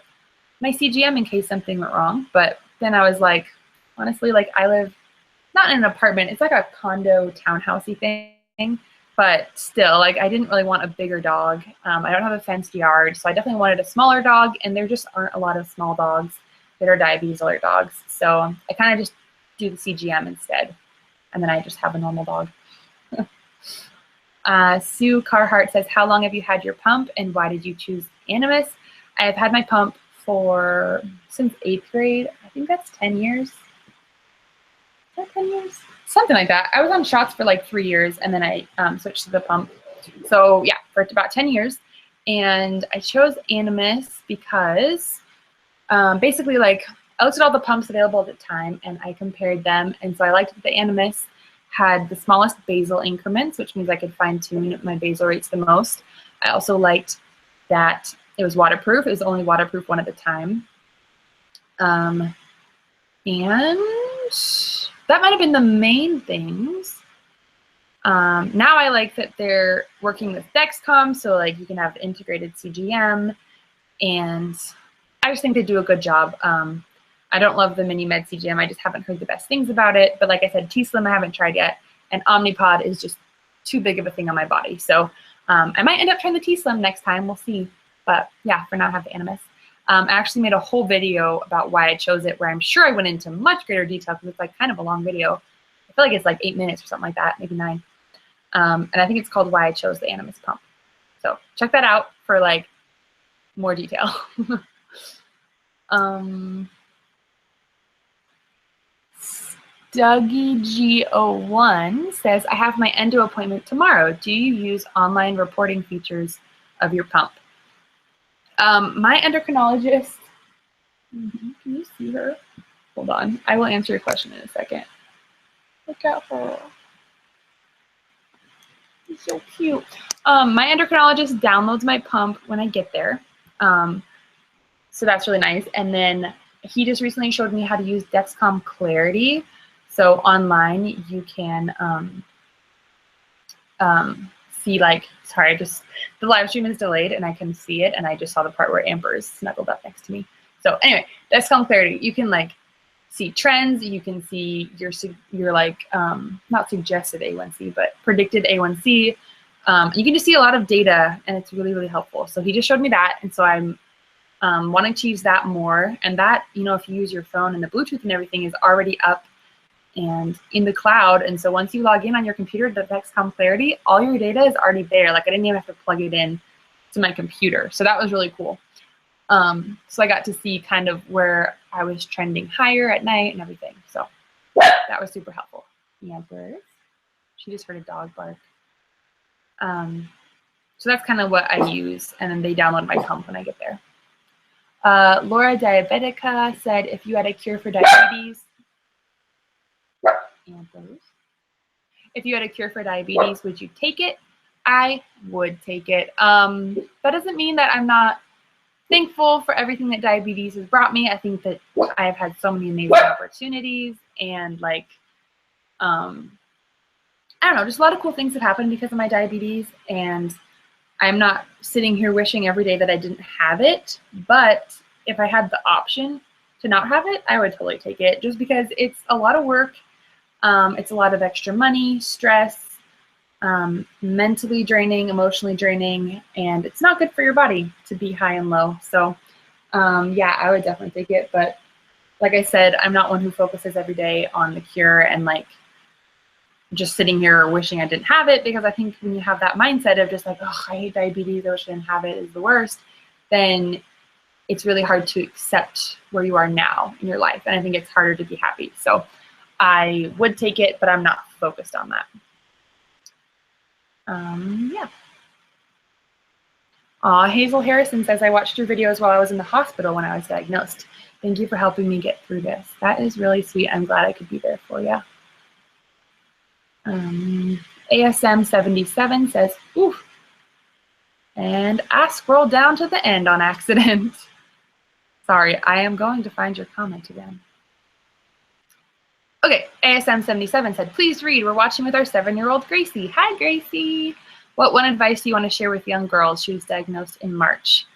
my CGM in case something went wrong. But then I was like, honestly, like I live not in an apartment, it's like a condo townhousey thing, but still, like I didn't really want a bigger dog. I don't have a fenced yard, so I definitely wanted a smaller dog, and there just aren't a lot of small dogs that are diabetes alert dogs. So I kind of just do the CGM instead, and then I just have a normal dog. Sue Carhart says, how long have you had your pump and why did you choose Animus? I have had my pump since 8th grade. I think that's 10 years. Is that 10 years? Something like that. I was on shots for like 3 years, and then I switched to the pump. So yeah, for about 10 years. And I chose Animus because basically like I looked at all the pumps available at the time and I compared them. And so I liked that the Animus had the smallest basal increments, which means I could fine tune my basal rates the most. I also liked that it was waterproof. It was the only waterproof one at the time. And that might have been the main things. Now I like that they're working with Dexcom, so like you can have integrated CGM, and I just think they do a good job. I don't love the mini med CGM. I just haven't heard the best things about it. But like I said, T-Slim I haven't tried yet, and Omnipod is just too big of a thing on my body. So I might end up trying the T-Slim next time. We'll see. But yeah, for now I have the Animus. I actually made a whole video about why I chose it, where I'm sure I went into much greater detail because it's like kind of a long video. I feel like it's like 8 minutes or something like that, maybe 9. And I think it's called Why I Chose the Animus Pump. So check that out for like more detail. Dougie G01 says, I have my endo appointment tomorrow. Do you use online reporting features of your pump? My endocrinologist, can you see her? Hold on. I will answer your question in a second. Look at her. She's so cute. My endocrinologist downloads my pump when I get there. So that's really nice. And then he just recently showed me how to use Dexcom Clarity. So online you can see like, sorry, the live stream is delayed and I can see it, and I just saw the part where Amber is snuggled up next to me. So anyway, Dexcom Clarity, you can like see trends, you can see your like, not suggested A1C, but predicted A1C. You can just see a lot of data, and it's really, really helpful. So he just showed me that, and so I'm wanting to use that more. And that, you know, if you use your phone and the Bluetooth and everything is already up and in the cloud. And so once you log in on your computer to Dexcom Clarity, all your data is already there. Like I didn't even have to plug it in to my computer. So that was really cool. So I got to see kind of where I was trending higher at night and everything. So that was super helpful. Yeah, birds. She just heard a dog bark. So that's kind of what I use, and then they download my pump when I get there. Laura Diabetica said, if you had a cure for diabetes, if you had a cure for diabetes, would you take it? I would take it. That doesn't mean that I'm not thankful for everything that diabetes has brought me. I think that I've had so many amazing opportunities, and like, I don't know, just a lot of cool things have happened because of my diabetes, and I'm not sitting here wishing every day that I didn't have it, but if I had the option to not have it, I would totally take it, just because it's a lot of work. It's a lot of extra money, stress, mentally draining, emotionally draining, and it's not good for your body to be high and low. So yeah, I would definitely take it. But like I said, I'm not one who focuses every day on the cure and like just sitting here wishing I didn't have it, because I think when you have that mindset of just like, oh, I hate diabetes, I wish I didn't have it, is the worst, then it's really hard to accept where you are now in your life. And I think it's harder to be happy. So I would take it, but I'm not focused on that. Yeah. Hazel Harrison says, I watched your videos while I was in the hospital when I was diagnosed. Thank you for helping me get through this. That is really sweet. I'm glad I could be there for you. ASM77 says, oof. And I scrolled down to the end on accident. Sorry, I am going to find your comment again. Okay, ASM77 said, please read. We're watching with our 7-year-old Gracie. Hi, Gracie. What one advice do you want to share with young girls? She was diagnosed in March.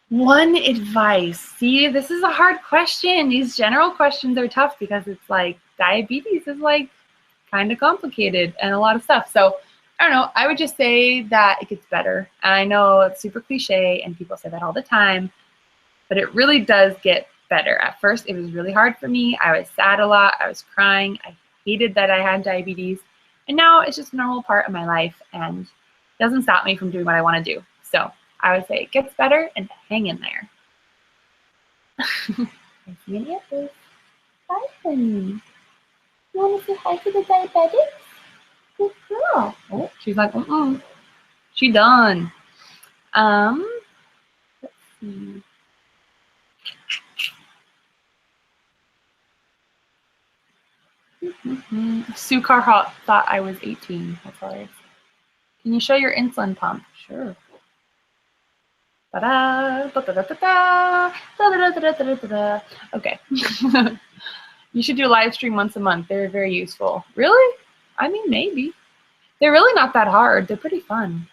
One advice. See, this is a hard question. These general questions are tough because it's like diabetes is like kind of complicated and a lot of stuff. So I don't know. I would just say that it gets better. And I know it's super cliche and people say that all the time, but it really does get better. At first, it was really hard for me. I was sad a lot. I was crying. I hated that I had diabetes. And now it's just a normal part of my life and doesn't stop me from doing what I want to do. So I would say it gets better and hang in there. I see any of this. Hi, honey. You want to say hi to the diabetics? Good girl. Oh, she's like, she done. Let's see. Sue Carhart thought I was 18. That's hilarious. Can you show your insulin pump? Sure. Okay. You should do a live stream once a month. They're very useful. Really? I mean, maybe. They're really not that hard. They're pretty fun.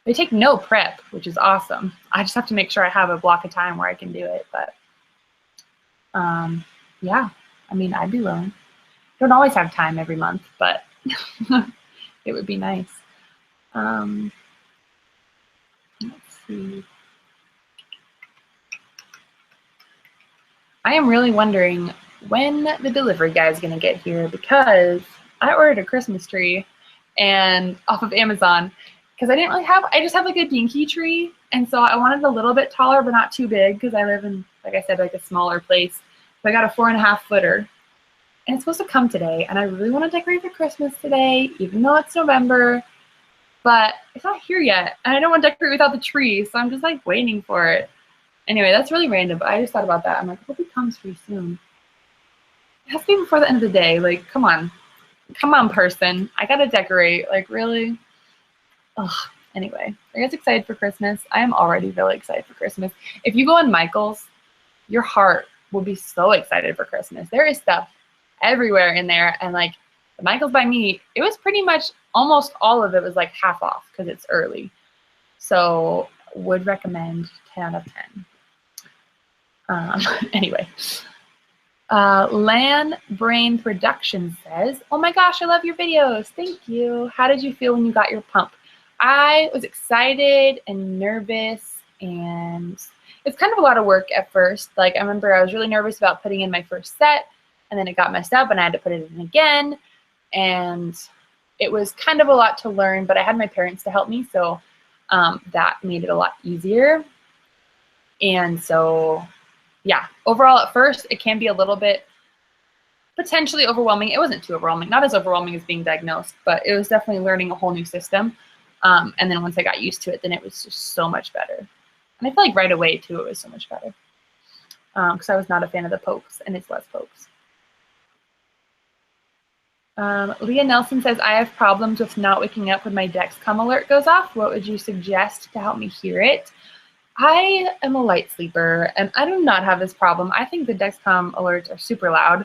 They take no prep, which is awesome. I just have to make sure I have a block of time where I can do it. But yeah, I mean, I'd be willing. Don't always have time every month, but it would be nice. Let's see. I am really wondering when the delivery guy is going to get here, because I ordered a Christmas tree and off of Amazon, because I didn't really have, I just have like a dinky tree. And so I wanted a little bit taller, but not too big, because I live in, like I said, like a smaller place. So I got a 4.5 footer. And it's supposed to come today, and I really want to decorate for Christmas today, even though it's November, but it's not here yet, and I don't want to decorate without the tree, so I'm just like waiting for it. Anyway, that's really random, but I just thought about that. I'm like, I hope it comes pretty soon. It has to be before the end of the day. Like, come on, person. I gotta decorate. Like, really? Ugh. Anyway, are you guys excited for Christmas? I am already really excited for Christmas. If you go on Michael's, your heart will be so excited for Christmas. There is stuff everywhere in there, and like the Michael's by me, it was pretty much almost all of it was like half off because it's early. So would recommend 10 out of 10. Anyway, Lan Brain Production says, oh my gosh, I love your videos. Thank you. How did you feel when you got your pump? I was excited and nervous, and it's kind of a lot of work at first. Like, I remember I was really nervous about putting in my first set, and then it got messed up and I had to put it in again. And it was kind of a lot to learn, but I had my parents to help me. So that made it a lot easier. And so, yeah, overall at first, it can be a little bit potentially overwhelming. It wasn't too overwhelming, not as overwhelming as being diagnosed, but it was definitely learning a whole new system. And then once I got used to it, then it was just so much better. And I feel like right away too, it was so much better. Because I was not a fan of the pokes, and it's less pokes. Leah Nelson says, I have problems with not waking up when my Dexcom alert goes off. What would you suggest to help me hear it? I am a light sleeper, and I do not have this problem. I think the Dexcom alerts are super loud.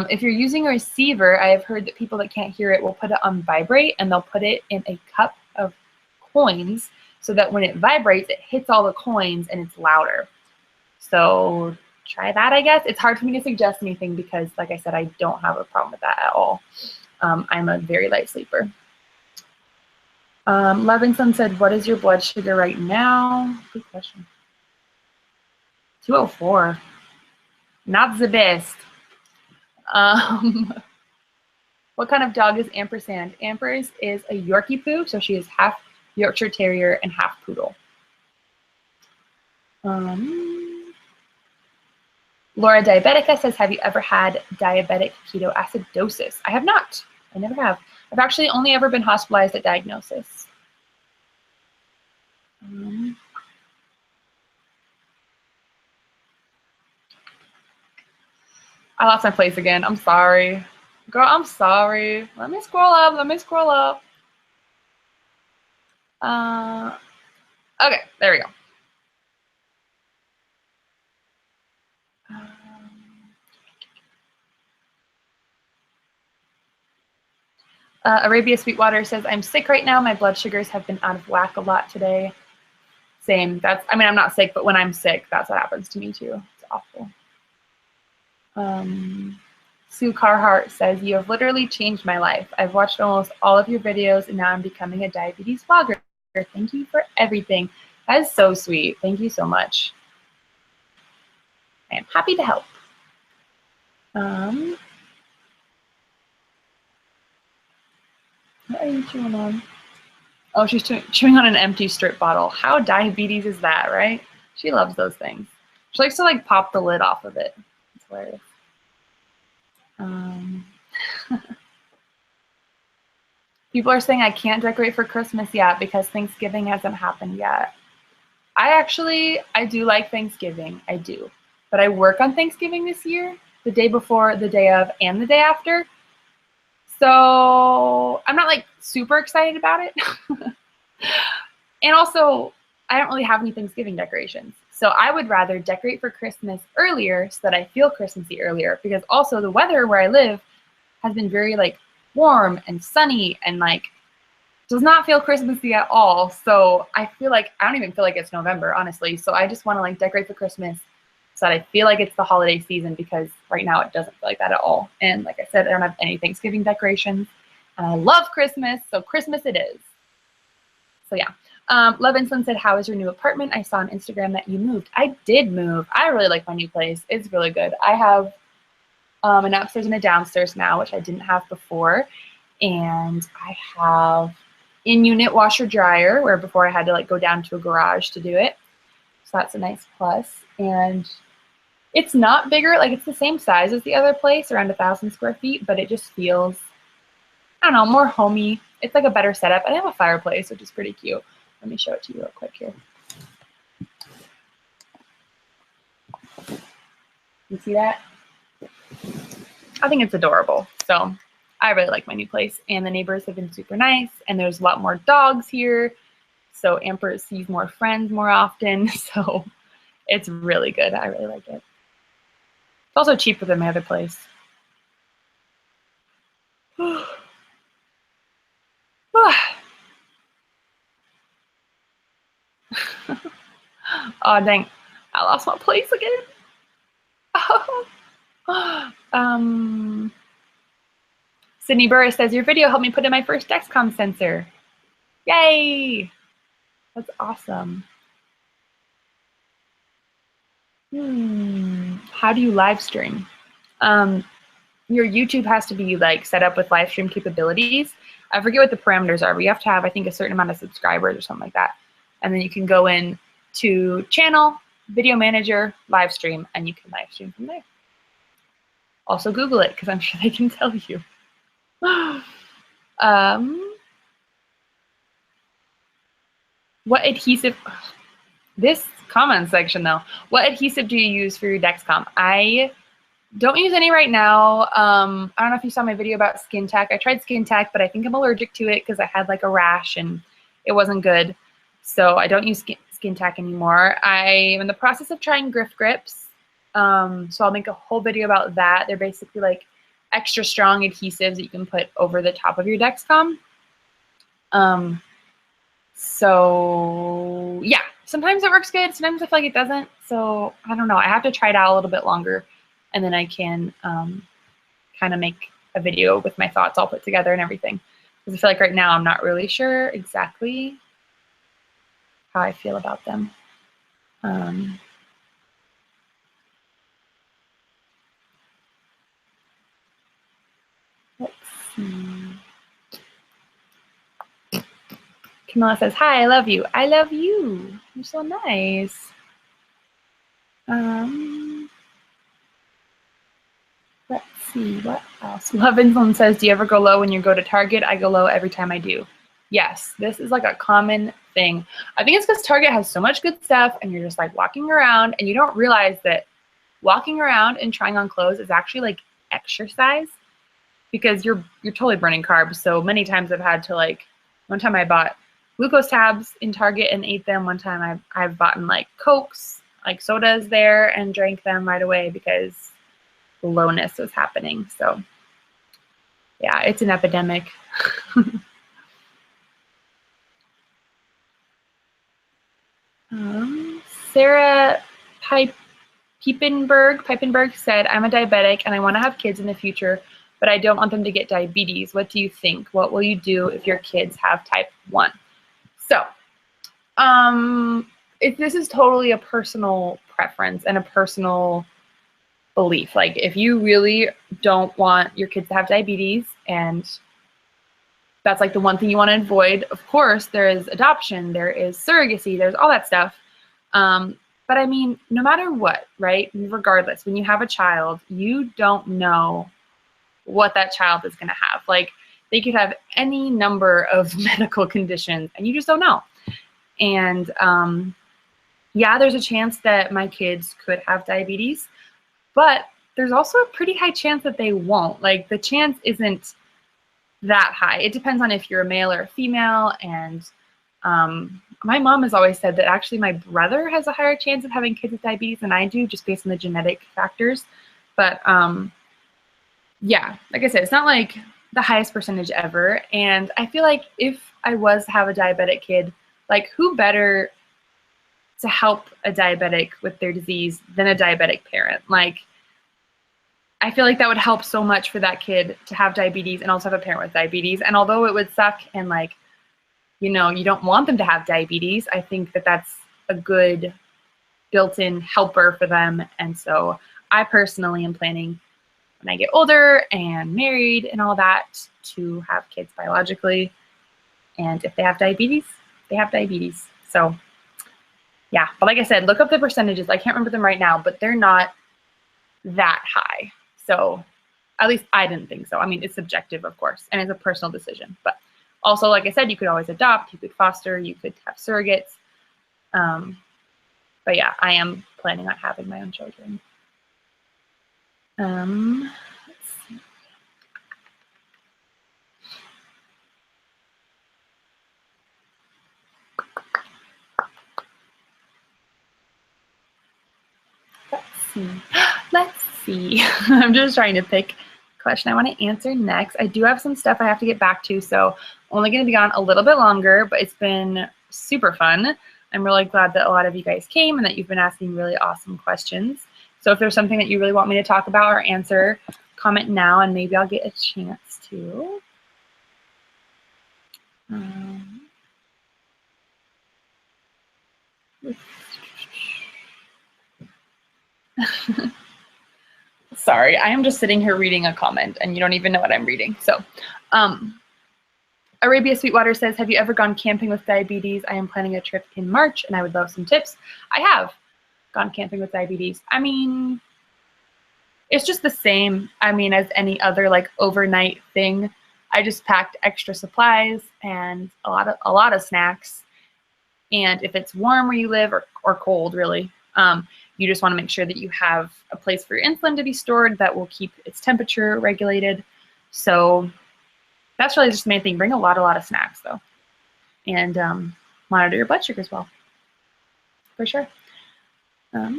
If you're using a receiver, I have heard that people that can't hear it will put it on vibrate, and they'll put it in a cup of coins so that when it vibrates, it hits all the coins and it's louder. So try that, I guess. It's hard for me to suggest anything because, like I said, I don't have a problem with that at all. I'm a very light sleeper. Levinson said, what is your blood sugar right now? Good question. 204. Not the best. What kind of dog is Ampersand? Ampers is a Yorkie poo, so she is half Yorkshire Terrier and half poodle. Laura Diabetica says, have you ever had diabetic ketoacidosis? I have not. I never have. I've actually only ever been hospitalized at diagnosis. I lost my place again. I'm sorry. Girl, I'm sorry. Let me scroll up. Let me scroll up. Okay, there we go. Arabia Sweetwater says, I'm sick right now. My blood sugars have been out of whack a lot today. Same. I mean, I'm not sick, but when I'm sick, that's what happens to me too. It's awful. Sue Carhart says, you have literally changed my life. I've watched almost all of your videos and now I'm becoming a diabetes vlogger. Thank you for everything. That is so sweet. Thank you so much. I am happy to help. What are you chewing on? Oh, she's chewing on an empty strip bottle. How diabetes is that, right? She loves those things. She likes to like pop the lid off of it. It's hilarious. People are saying I can't decorate for Christmas yet because Thanksgiving hasn't happened yet. I do like Thanksgiving. I do. But I work on Thanksgiving this year, the day before, the day of, and the day after. So I'm not like super excited about it. And also, I don't really have any Thanksgiving decorations. So I would rather decorate for Christmas earlier so that I feel Christmassy earlier, because also the weather where I live has been very like warm and sunny and like does not feel Christmassy at all. So I feel like I don't even feel like it's November, honestly. So I just want to like decorate for Christmas so that I feel like it's the holiday season, because right now it doesn't feel like that at all. And like I said, I don't have any Thanksgiving decorations. And I love Christmas, so Christmas it is. So yeah. Levinson said, how is your new apartment? I saw on Instagram that you moved. I did move. I really like my new place. It's really good. I have an upstairs and a downstairs now, which I didn't have before. And I have in-unit washer dryer, where before I had to like go down to a garage to do it. So that's a nice plus. And it's not bigger, like it's the same size as the other place, around 1,000 square feet, but it just feels, I don't know, more homey. It's like a better setup. And I have a fireplace, which is pretty cute. Let me show it to you real quick here. You see that? I think it's adorable. So I really like my new place, and the neighbors have been super nice, and there's a lot more dogs here. So Amber sees more friends more often. So it's really good. I really like it. It's also cheaper than my other place. Oh, dang. I lost my place again. Sydney Burris says, your video helped me put in my first Dexcom sensor. Yay! That's awesome. How do you live stream? Your YouTube has to be like set up with live stream capabilities. I forget what the parameters are, but you have to have, I think, a certain amount of subscribers or something like that. And then you can go in to channel, video manager, live stream, and you can live stream from there. Also Google it because I'm sure they can tell you. What adhesive, this comment section though, what adhesive do you use for your Dexcom? I don't use any right now. I don't know if you saw my video about Skin Tech. I tried Skin Tech, but I think I'm allergic to it because I had like a rash and it wasn't good. So I don't use Skin Tech anymore. I'm in the process of trying Grips. So I'll make a whole video about that. They're basically like extra strong adhesives that you can put over the top of your Dexcom. So yeah, sometimes it works good. Sometimes I feel like it doesn't. So I don't know. I have to try it out a little bit longer and then I can kind of make a video with my thoughts all put together and everything. Because I feel like right now I'm not really sure exactly how I feel about them. Let's see. Camilla says, hi, I love you. I love you. You're so nice. Let's see, what else? Love Insulin says, do you ever go low when you go to Target? I go low every time I do. Yes, this is like a common thing. I think it's because Target has so much good stuff and you're just like walking around and you don't realize that walking around and trying on clothes is actually like exercise because you're totally burning carbs. So many times I've had to like, one time I bought glucose tabs in Target and ate them. One time I've bought like Cokes, like sodas there and drank them right away because lowness was happening. So yeah, it's an epidemic. Sarah Piepenberg said, I'm a diabetic and I want to have kids in the future, but I don't want them to get diabetes. What do you think? What will you do if your kids have type 1? So this is totally a personal preference and a personal belief. Like if you really don't want your kids to have diabetes and that's like the one thing you want to avoid, of course, there is adoption, there is surrogacy, there's all that stuff. But I mean, no matter what, right? Regardless, when you have a child, you don't know what that child is going to have. Like they could have any number of medical conditions and you just don't know. And yeah, there's a chance that my kids could have diabetes, but there's also a pretty high chance that they won't. Like the chance isn't that high. It depends on if you're a male or a female. And my mom has always said that actually my brother has a higher chance of having kids with diabetes than I do, just based on the genetic factors. But yeah, like I said, it's not like the highest percentage ever. And I feel like if I was to have a diabetic kid, like who better to help a diabetic with their disease than a diabetic parent? Like, I feel like that would help so much for that kid to have diabetes and also have a parent with diabetes. And although it would suck and like, you know, you don't want them to have diabetes, I think that that's a good built-in helper for them. And so I personally am planning when I get older and married and all that to have kids biologically. And if they have diabetes, they have diabetes. So yeah, but like I said, look up the percentages. I can't remember them right now, but they're not that high. So at least I didn't think so. I mean, it's subjective, of course, and it's a personal decision. But also, like I said, you could always adopt, you could foster, you could have surrogates. But yeah, I am planning on having my own children. Let's see. Let's see. I'm just trying to pick a question I want to answer next. I do have some stuff I have to get back to, so only going to be gone a little bit longer, but it's been super fun. I'm really glad that a lot of you guys came and that you've been asking really awesome questions. So if there's something that you really want me to talk about or answer, comment now and maybe I'll get a chance to. Sorry, I am just sitting here reading a comment and you don't even know what I'm reading. So Arabia Sweetwater says, have you ever gone camping with diabetes? I am planning a trip in March and I would love some tips. I have gone camping with diabetes. I mean, It's just the same, I mean, as any other like overnight thing. I just packed extra supplies and a lot of snacks. And if it's warm where you live or cold, really, you just want to make sure that you have a place for your insulin to be stored that will keep its temperature regulated. So that's really just the main thing. Bring a lot of snacks though, and monitor your blood sugar as well, for sure. Let's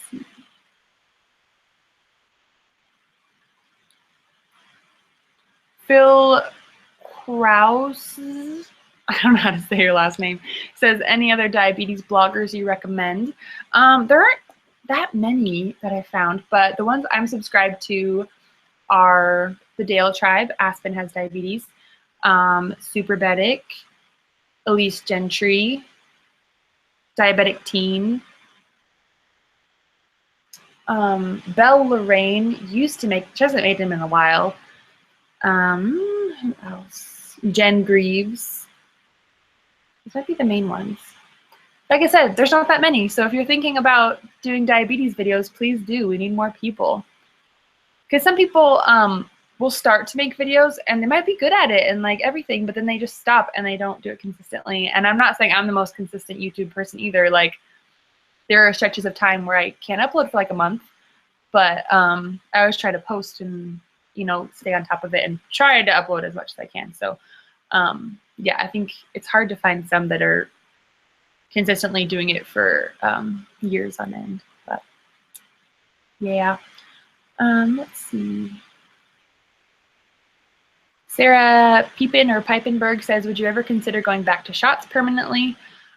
see. Phil Krause, I don't know how to say your last name, says, any other diabetes bloggers you recommend? There aren't that many that I found, but the ones I'm subscribed to are the Dale Tribe, Aspen Has Diabetes, Diabetic, Elise Gentry, Diabetic Teen, Belle Lorraine used to make, she hasn't made them in a while. Who else? Jen Greaves. These might be the main ones. Like I said, there's not that many. So if you're thinking about doing diabetes videos, please do. We need more people. Because some people will start to make videos and they might be good at it and like everything, but then they just stop and they don't do it consistently. And I'm not saying I'm the most consistent YouTube person either. Like there are stretches of time where I can't upload for like a month, but I always try to post and, you know, stay on top of it and try to upload as much as I can. So yeah, I think it's hard to find some that are consistently doing it for years on end, but yeah. Let's see. Sarah Piepenberg says, would you ever consider going back to shots permanently?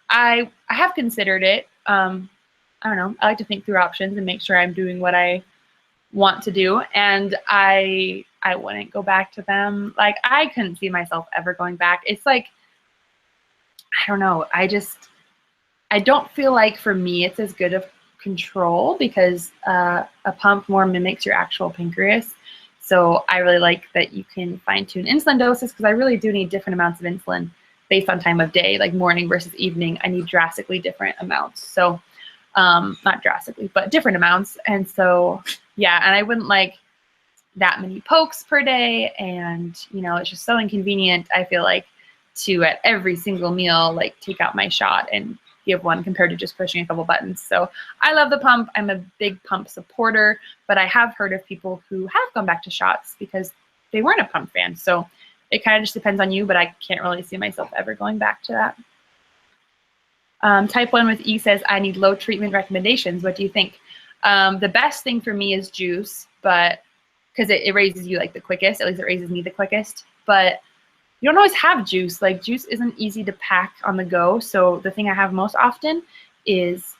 I have considered it. I don't know. I like to think through options and make sure I'm doing what I want to do. And I wouldn't go back to them. Like I couldn't see myself ever going back. It's like, I don't know. I don't feel like for me it's as good of control because a pump more mimics your actual pancreas. So I really like that you can fine tune insulin doses because I really do need different amounts of insulin based on time of day, like morning versus evening. I need drastically different amounts. So not drastically, but different amounts. And so, yeah, and I wouldn't like that many pokes per day. And, you know, it's just so inconvenient, I feel like, to at every single meal, like take out my shot and give one compared to just pushing a couple buttons. So I love the pump. I'm a big pump supporter, but I have heard of people who have gone back to shots because they weren't a pump fan. So it kind of just depends on you, but I can't really see myself ever going back to that. Type 1 with E says, I need low treatment recommendations. What do you think? The best thing for me is juice, but because it raises you like the quickest, at least it raises me the quickest, but you don't always have juice. Like juice isn't easy to pack on the go. So the thing I have most often is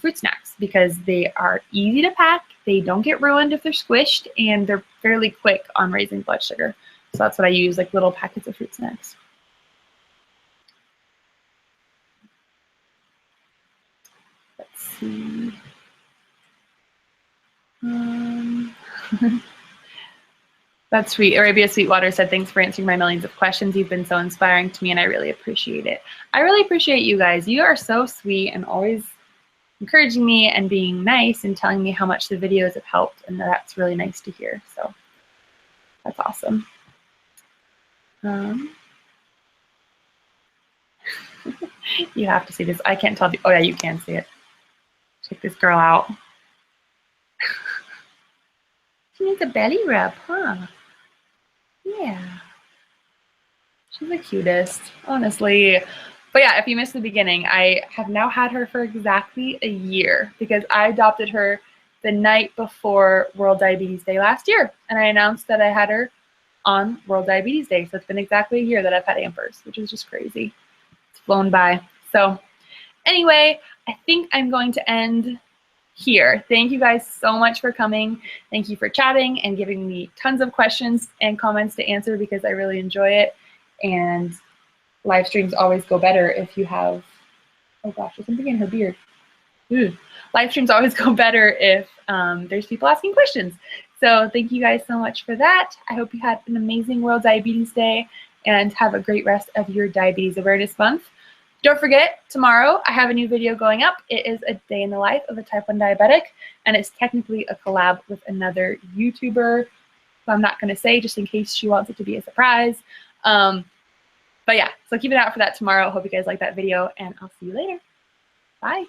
fruit snacks because they are easy to pack. They don't get ruined if they're squished and they're fairly quick on raising blood sugar. So that's what I use, like little packets of fruit snacks. Let's see. That's sweet. Arabia Sweetwater said, thanks for answering my millions of questions. You've been so inspiring to me and I really appreciate it. I really appreciate you guys. You are so sweet and always encouraging me and being nice and telling me how much the videos have helped. And that's really nice to hear. So that's awesome. You have to see this. I can't tell. Oh yeah, you can see it. Check this girl out. She needs a belly rub, huh? Yeah. She's the cutest, honestly. But yeah, if you missed the beginning, I have now had her for exactly a year because I adopted her the night before World Diabetes Day last year. And I announced that I had her on World Diabetes Day. So it's been exactly a year that I've had Ampers, which is just crazy. It's flown by. So anyway, I think I'm going to end here. Thank you guys so much for coming. Thank you for chatting and giving me tons of questions and comments to answer because I really enjoy it. And live streams always go better if you have, oh gosh, there's something in her beard. Live streams always go better if there's people asking questions. So thank you guys so much for that. I hope you had an amazing World Diabetes Day and have a great rest of your Diabetes Awareness Month. Don't forget, tomorrow I have a new video going up. It is a day in the life of a type 1 diabetic, and it's technically a collab with another YouTuber who I'm not going to say just in case she wants it to be a surprise. But yeah, so keep an eye out for that tomorrow. Hope you guys like that video, and I'll see you later. Bye.